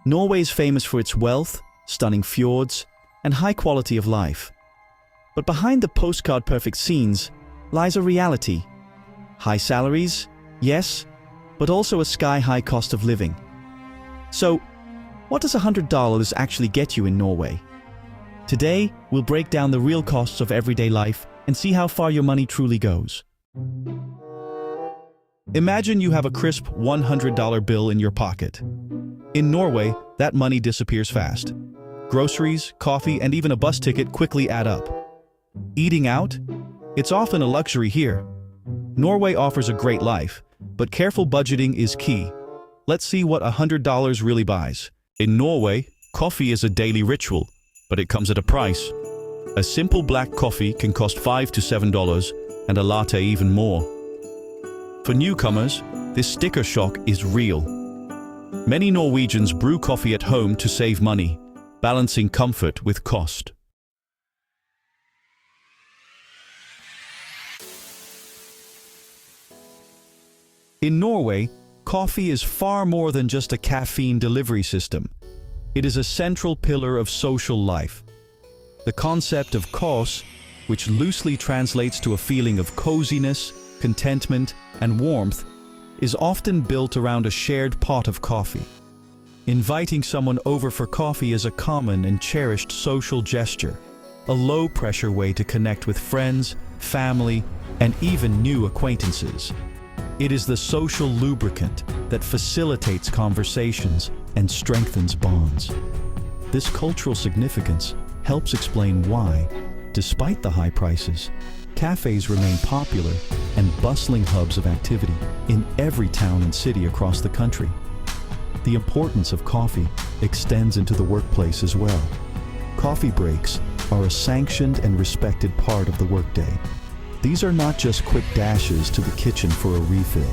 Norway is famous for its wealth, stunning fjords, and high quality of life. But behind the postcard-perfect scenes lies a reality. High salaries, yes, but also a sky-high cost of living. So, what does $100 actually get you in Norway? Today, we'll break down the real costs of everyday life and see how far your money truly goes. Imagine you have a crisp $100 bill in your pocket. In Norway, that money disappears fast. Groceries, coffee, and even a bus ticket quickly add up. Eating out? It's often a luxury here. Norway offers a great life, but careful budgeting is key. Let's see what $100 really buys. In Norway, coffee is a daily ritual, but it comes at a price. A simple black coffee can cost $5 to $7, and a latte even more. For newcomers, this sticker shock is real. Many Norwegians brew coffee at home to save money, balancing comfort with cost. In Norway, coffee is far more than just a caffeine delivery system. It is a central pillar of social life. The concept of kos, which loosely translates to a feeling of coziness, contentment, and warmth, is often built around a shared pot of coffee. Inviting someone over for coffee is a common and cherished social gesture, a low-pressure way to connect with friends, family, and even new acquaintances. It is the social lubricant that facilitates conversations and strengthens bonds. This cultural significance helps explain why, despite the high prices, cafes remain popular and bustling hubs of activity in every town and city across the country. The importance of coffee extends into the workplace as well. Coffee breaks are a sanctioned and respected part of the workday. These are not just quick dashes to the kitchen for a refill.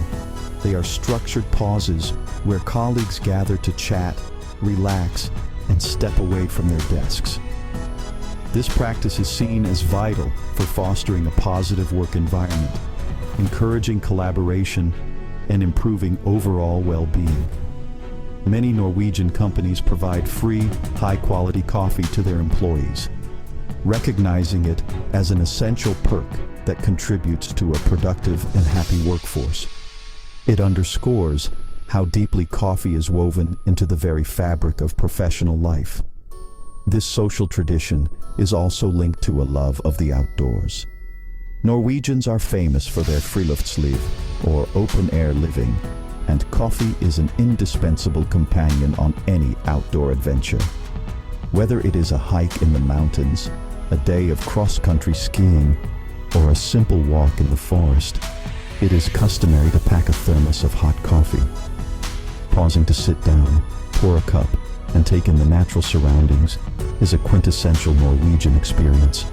They are structured pauses where colleagues gather to chat, relax, and step away from their desks. This practice is seen as vital for fostering a positive work environment, encouraging collaboration, and improving overall well-being. Many Norwegian companies provide free, high-quality coffee to their employees, recognizing it as an essential perk that contributes to a productive and happy workforce. It underscores how deeply coffee is woven into the very fabric of professional life. This social tradition is also linked to a love of the outdoors. Norwegians are famous for their friluftsliv, or open-air living, and coffee is an indispensable companion on any outdoor adventure. Whether it is a hike in the mountains, a day of cross-country skiing, or a simple walk in the forest, it is customary to pack a thermos of hot coffee. Pausing to sit down, pour a cup, and take in the natural surroundings is a quintessential Norwegian experience.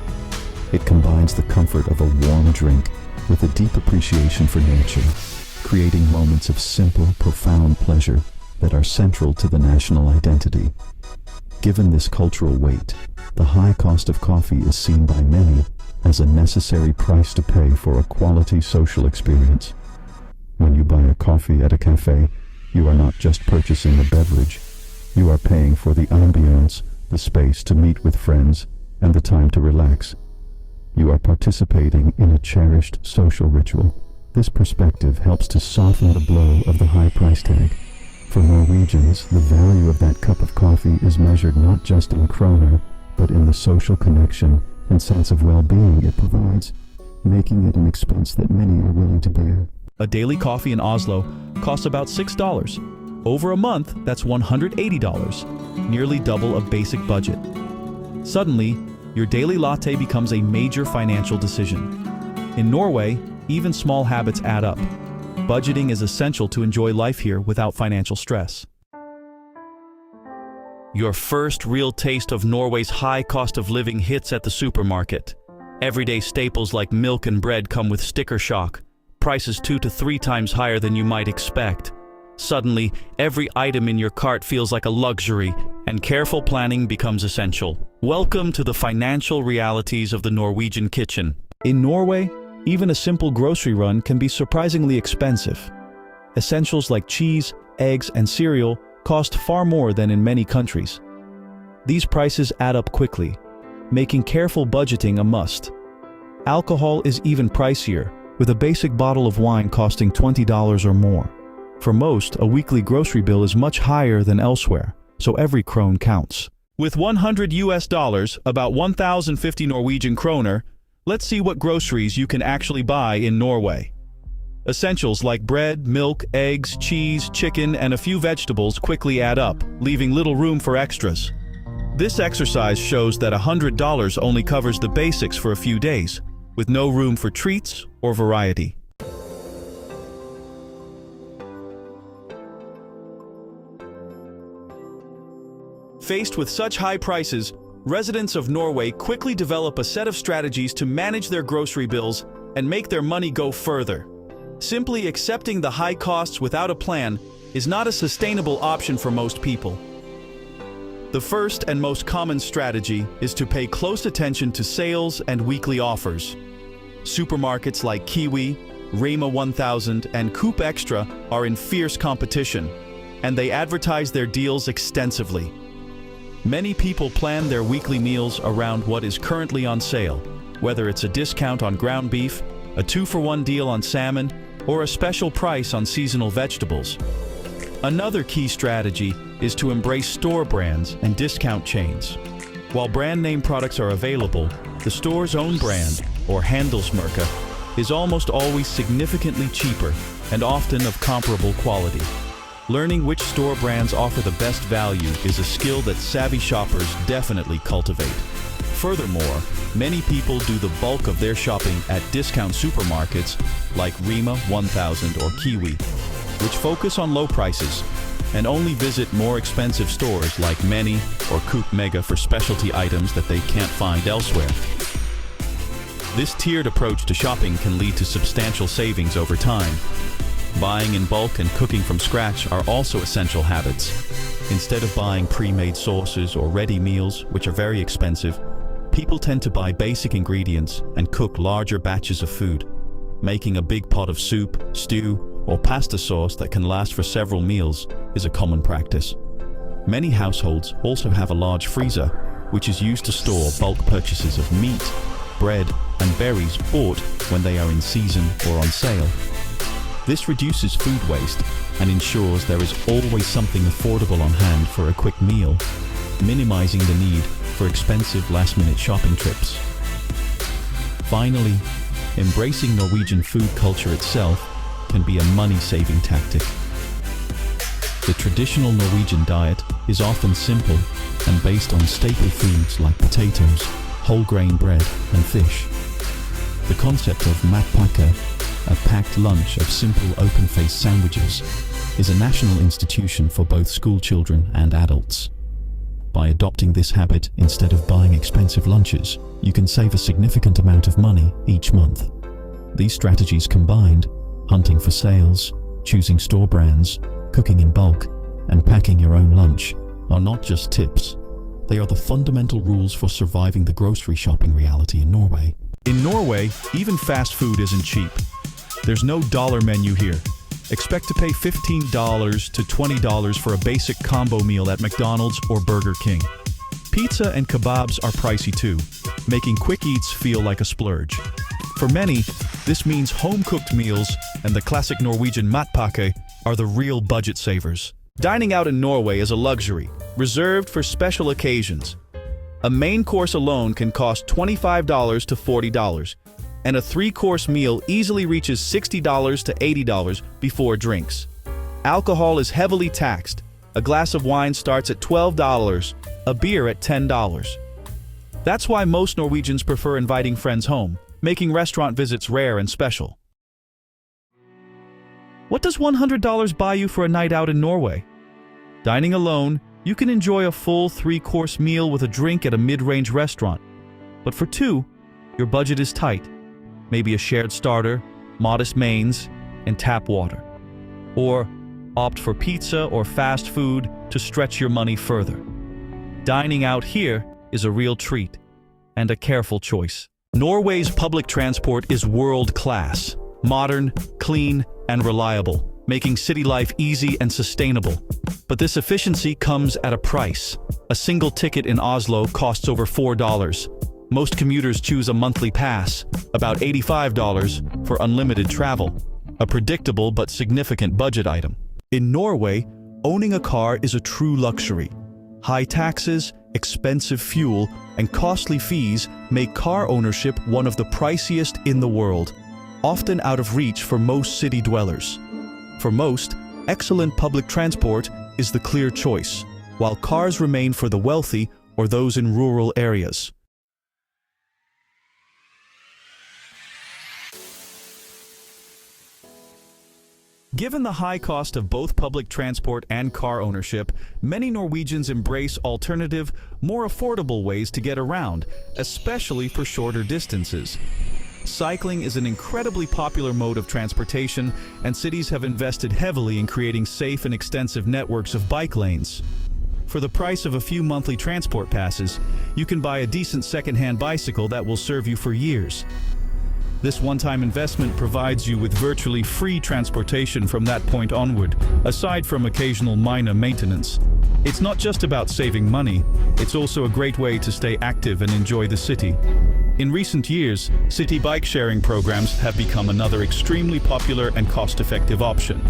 It combines the comfort of a warm drink with a deep appreciation for nature, creating moments of simple, profound pleasure that are central to the national identity. Given this cultural weight, the high cost of coffee is seen by many as a necessary price to pay for a quality social experience. When you buy a coffee at a cafe, you are not just purchasing a beverage. You are paying for the ambience, the space to meet with friends, and the time to relax. You are participating in a cherished social ritual. This perspective helps to soften the blow of the high price tag. For Norwegians, the value of that cup of coffee is measured not just in kroner, but in the social connection and sense of well-being it provides, making it an expense that many are willing to bear. A daily coffee in Oslo costs about $6. Over a month, that's $180, nearly double a basic budget. Suddenly, your daily latte becomes a major financial decision. In Norway, even small habits add up. Budgeting is essential to enjoy life here without financial stress. Your first real taste of Norway's high cost of living hits at the supermarket. Everyday staples like milk and bread come with sticker shock, prices 2 to 3 times higher than you might expect. Suddenly, every item in your cart feels like a luxury, and careful planning becomes essential. Welcome to the financial realities of the Norwegian kitchen. In Norway, even a simple grocery run can be surprisingly expensive. Essentials like cheese, eggs, and cereal cost far more than in many countries. These prices add up quickly, making careful budgeting a must. Alcohol is even pricier, with a basic bottle of wine costing $20 or more. For most, a weekly grocery bill is much higher than elsewhere, so every krone counts. With $100, about 1,050 Norwegian kroner, let's see what groceries you can actually buy in Norway. Essentials like bread, milk, eggs, cheese, chicken, and a few vegetables quickly add up, leaving little room for extras. This exercise shows that $100 only covers the basics for a few days, with no room for treats or variety. Faced with such high prices, residents of Norway quickly develop a set of strategies to manage their grocery bills and make their money go further. Simply accepting the high costs without a plan is not a sustainable option for most people. The first and most common strategy is to pay close attention to sales and weekly offers. Supermarkets like Kiwi, Rema 1000, and Coop Extra are in fierce competition, and they advertise their deals extensively. Many people plan their weekly meals around what is currently on sale, whether it's a discount on ground beef, a 2-for-1 deal on salmon, or a special price on seasonal vegetables. Another key strategy is to embrace store brands and discount chains. While brand name products are available, the store's own brand, or handelsmerke, is almost always significantly cheaper and often of comparable quality. Learning which store brands offer the best value is a skill that savvy shoppers definitely cultivate. Furthermore, many people do the bulk of their shopping at discount supermarkets like Rema 1000 or Kiwi, which focus on low prices, and only visit more expensive stores like Meny or Coop Mega for specialty items that they can't find elsewhere. This tiered approach to shopping can lead to substantial savings over time. Buying in bulk and cooking from scratch are also essential habits. Instead of buying pre-made sauces or ready meals, which are very expensive, people tend to buy basic ingredients and cook larger batches of food. Making a big pot of soup, stew, or pasta sauce that can last for several meals is a common practice. Many households also have a large freezer, which is used to store bulk purchases of meat, bread, and berries bought when they are in season or on sale. This reduces food waste and ensures there is always something affordable on hand for a quick meal, minimizing the need for expensive last-minute shopping trips. Finally, embracing Norwegian food culture itself can be a money-saving tactic. The traditional Norwegian diet is often simple and based on staple foods like potatoes, whole grain bread, and fish. The concept of matpakke, a packed lunch of simple open-faced sandwiches, is a national institution for both school children and adults. By adopting this habit instead of buying expensive lunches, you can save a significant amount of money each month. These strategies combined, hunting for sales, choosing store brands, cooking in bulk, and packing your own lunch, are not just tips. They are the fundamental rules for surviving the grocery shopping reality in Norway. In Norway, even fast food isn't cheap. There's no dollar menu here. Expect to pay $15 to $20 for a basic combo meal at McDonald's or Burger King. Pizza and kebabs are pricey too, making quick eats feel like a splurge. For many, this means home-cooked meals and the classic Norwegian matpakke are the real budget savers. Dining out in Norway is a luxury, reserved for special occasions. A main course alone can cost $25 to $40, and a 3-course meal easily reaches $60 to $80 before drinks. Alcohol is heavily taxed. A glass of wine starts at $12, a beer at $10. That's why most Norwegians prefer inviting friends home, making restaurant visits rare and special. What does $100 buy you for a night out in Norway? Dining alone, you can enjoy a full 3-course meal with a drink at a mid-range restaurant. But for two, your budget is tight. Maybe a shared starter, modest mains, and tap water. Or opt for pizza or fast food to stretch your money further. Dining out here is a real treat and a careful choice. Norway's public transport is world-class, modern, clean, and reliable. making city life easy and sustainable. But this efficiency comes at a price. A single ticket in Oslo costs over $4. Most commuters choose a monthly pass, about $85 for unlimited travel, a predictable but significant budget item. In Norway, owning a car is a true luxury. High taxes, expensive fuel, and costly fees make car ownership one of the priciest in the world, often out of reach for most city dwellers. For most, excellent public transport is the clear choice, while cars remain for the wealthy or those in rural areas. Given the high cost of both public transport and car ownership, many Norwegians embrace alternative, more affordable ways to get around, especially for shorter distances. Cycling is an incredibly popular mode of transportation, and cities have invested heavily in creating safe and extensive networks of bike lanes. For the price of a few monthly transport passes, you can buy a decent second-hand bicycle that will serve you for years. This one-time investment provides you with virtually free transportation from that point onward, aside from occasional minor maintenance. It's not just about saving money, it's also a great way to stay active and enjoy the city. In recent years, city bike sharing programs have become another extremely popular and cost-effective option.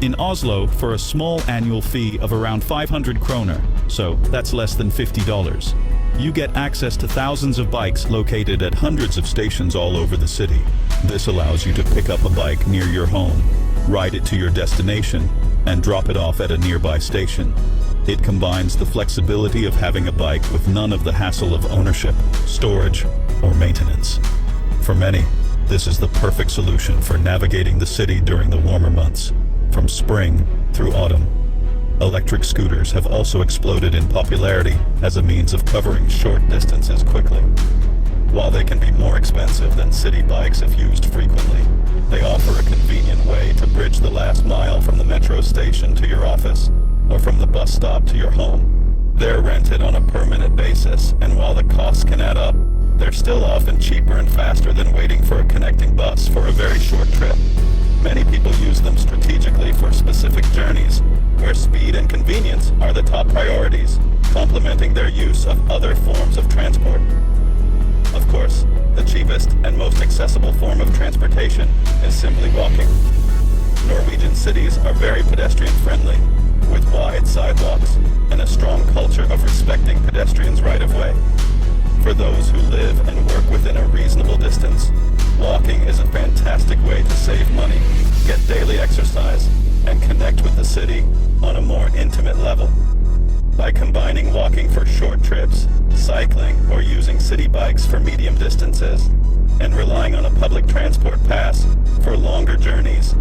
In Oslo, for a small annual fee of around 500 kroner, so that's less than $50, you get access to thousands of bikes located at hundreds of stations all over the city. This allows you to pick up a bike near your home, ride it to your destination, and drop it off at a nearby station. It combines the flexibility of having a bike with none of the hassle of ownership, storage, or maintenance. For many, this is the perfect solution for navigating the city during the warmer months, from spring through autumn. Electric scooters have also exploded in popularity as a means of covering short distances quickly. While they can be more expensive than city bikes if used frequently, they offer a convenient way to bridge the last mile from the metro station to your office, or from the bus stop to your home. They're rented on a permanent basis, and while the costs can add up, they're still often cheaper and faster than waiting for a connecting bus for a very short trip. Many people use them strategically for specific journeys, where speed and convenience are the top priorities, complementing their use of other forms of transport. Of course, the cheapest and most accessible form of transportation is simply walking. Norwegian cities are very pedestrian-friendly, with wide sidewalks and a strong culture of respecting pedestrians' right-of-way. For those who live and work within a reasonable distance, walking is a fantastic way to save money, get daily exercise, and connect with the city on a more intimate level. By combining walking for short trips, cycling, or using city bikes for medium distances, and relying on a public transport pass for longer journeys,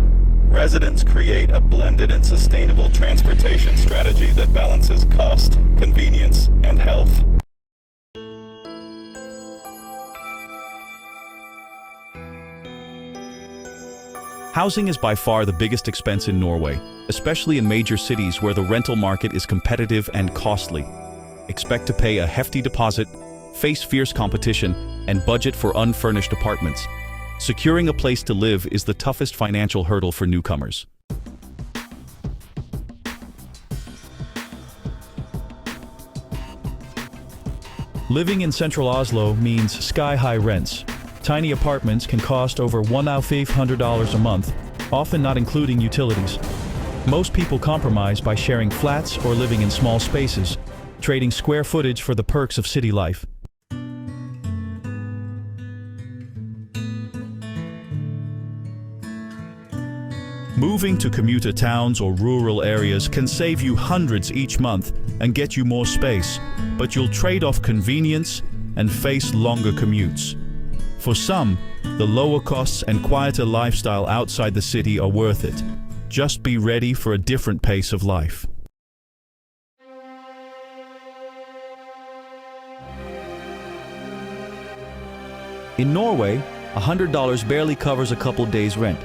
residents create a blended and sustainable transportation strategy that balances cost, convenience, and health. Housing is by far the biggest expense in Norway, especially in major cities where the rental market is competitive and costly. Expect to pay a hefty deposit, face fierce competition, and budget for unfurnished apartments. Securing a place to live is the toughest financial hurdle for newcomers. Living in central Oslo means sky-high rents. Tiny apartments can cost over $1,500 a month, often not including utilities. Most people compromise by sharing flats or living in small spaces, trading square footage for the perks of city life. Moving to commuter towns or rural areas can save you hundreds each month and get you more space, but you'll trade off convenience and face longer commutes. For some, the lower costs and quieter lifestyle outside the city are worth it. Just be ready for a different pace of life. In Norway, $100 barely covers a couple days' rent.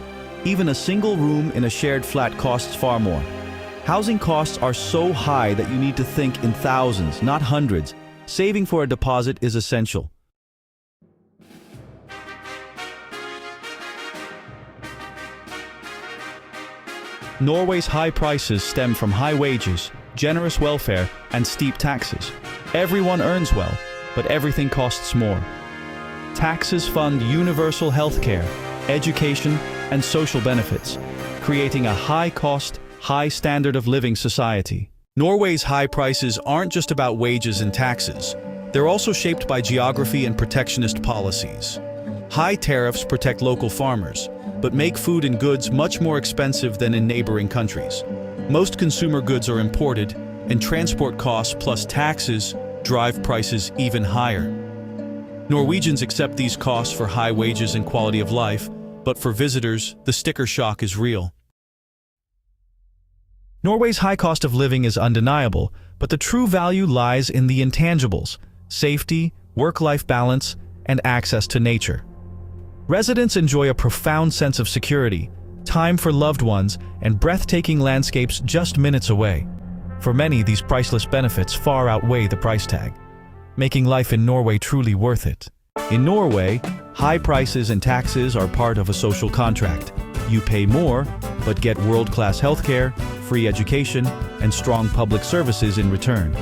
Even a single room in a shared flat costs far more. Housing costs are so high that you need to think in thousands, not hundreds. Saving for a deposit is essential. Norway's high prices stem from high wages, generous welfare, and steep taxes. Everyone earns well, but everything costs more. Taxes fund universal healthcare, education, and social benefits, creating a high-cost, high standard of living society. Norway's high prices aren't just about wages and taxes. They're also shaped by geography and protectionist policies. High tariffs protect local farmers, but make food and goods much more expensive than in neighboring countries. Most consumer goods are imported, and transport costs plus taxes drive prices even higher. Norwegians accept these costs for high wages and quality of life, but for visitors, the sticker shock is real. Norway's high cost of living is undeniable, but the true value lies in the intangibles: safety, work-life balance, and access to nature. Residents enjoy a profound sense of security, time for loved ones, and breathtaking landscapes just minutes away. For many, these priceless benefits far outweigh the price tag, making life in Norway truly worth it. In Norway, high prices and taxes are part of a social contract. You pay more, but get world-class healthcare, free education, and strong public services in return.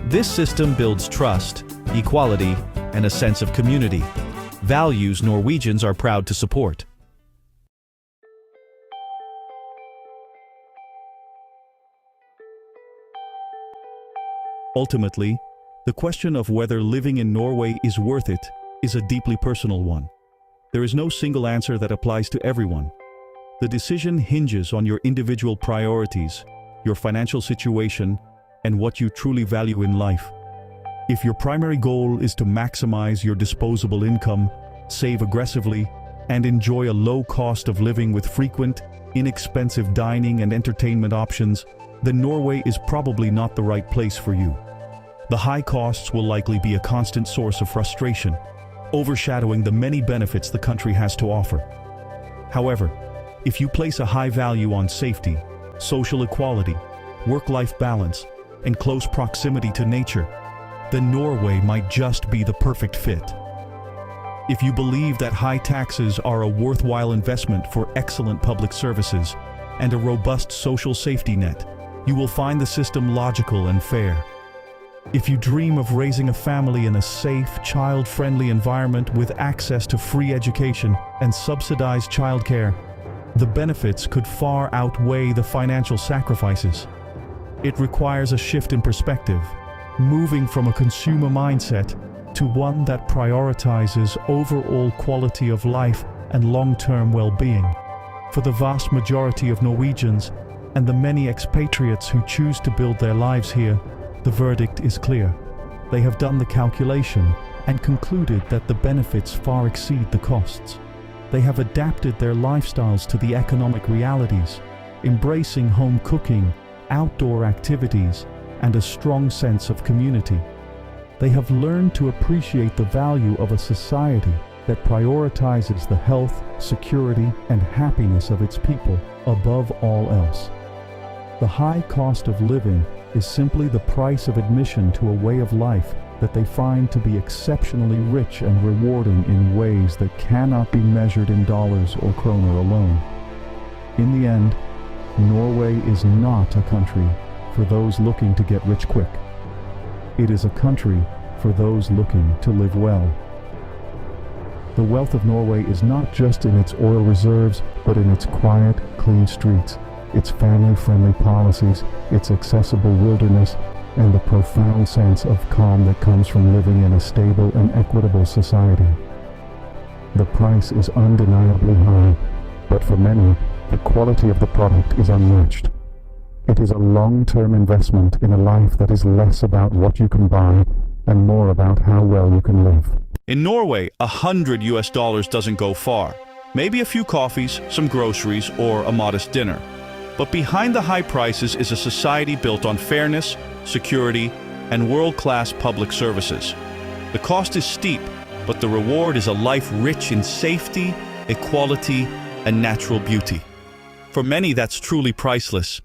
This system builds trust, equality, and a sense of community, values Norwegians are proud to support. Ultimately, the question of whether living in Norway is worth it is a deeply personal one. There is no single answer that applies to everyone. The decision hinges on your individual priorities, your financial situation, and what you truly value in life. If your primary goal is to maximize your disposable income, save aggressively, and enjoy a low cost of living with frequent, inexpensive dining and entertainment options, then Norway is probably not the right place for you. The high costs will likely be a constant source of frustration, overshadowing the many benefits the country has to offer. However, if you place a high value on safety, social equality, work-life balance, and close proximity to nature, then Norway might just be the perfect fit. If you believe that high taxes are a worthwhile investment for excellent public services and a robust social safety net, you will find the system logical and fair. If you dream of raising a family in a safe, child-friendly environment with access to free education and subsidized childcare, the benefits could far outweigh the financial sacrifices. It requires a shift in perspective, moving from a consumer mindset to one that prioritizes overall quality of life and long-term well-being. For the vast majority of Norwegians and the many expatriates who choose to build their lives here, the verdict is clear. They have done the calculation and concluded that the benefits far exceed the costs. They have adapted their lifestyles to the economic realities, embracing home cooking, outdoor activities, and a strong sense of community. They have learned to appreciate the value of a society that prioritizes the health, security, and happiness of its people above all else. The high cost of living is simply the price of admission to a way of life that they find to be exceptionally rich and rewarding in ways that cannot be measured in dollars or kroner alone. In the end, Norway is not a country for those looking to get rich quick. It is a country for those looking to live well. The wealth of Norway is not just in its oil reserves, but in its quiet, clean streets, its family-friendly policies, its accessible wilderness, and the profound sense of calm that comes from living in a stable and equitable society. The price is undeniably high, but for many, the quality of the product is unmatched. It is a long-term investment in a life that is less about what you can buy and more about how well you can live. In Norway, $100 doesn't go far. Maybe a few coffees, some groceries, or a modest dinner. But behind the high prices is a society built on fairness, security, and world-class public services. The cost is steep, but the reward is a life rich in safety, equality, and natural beauty. For many, that's truly priceless.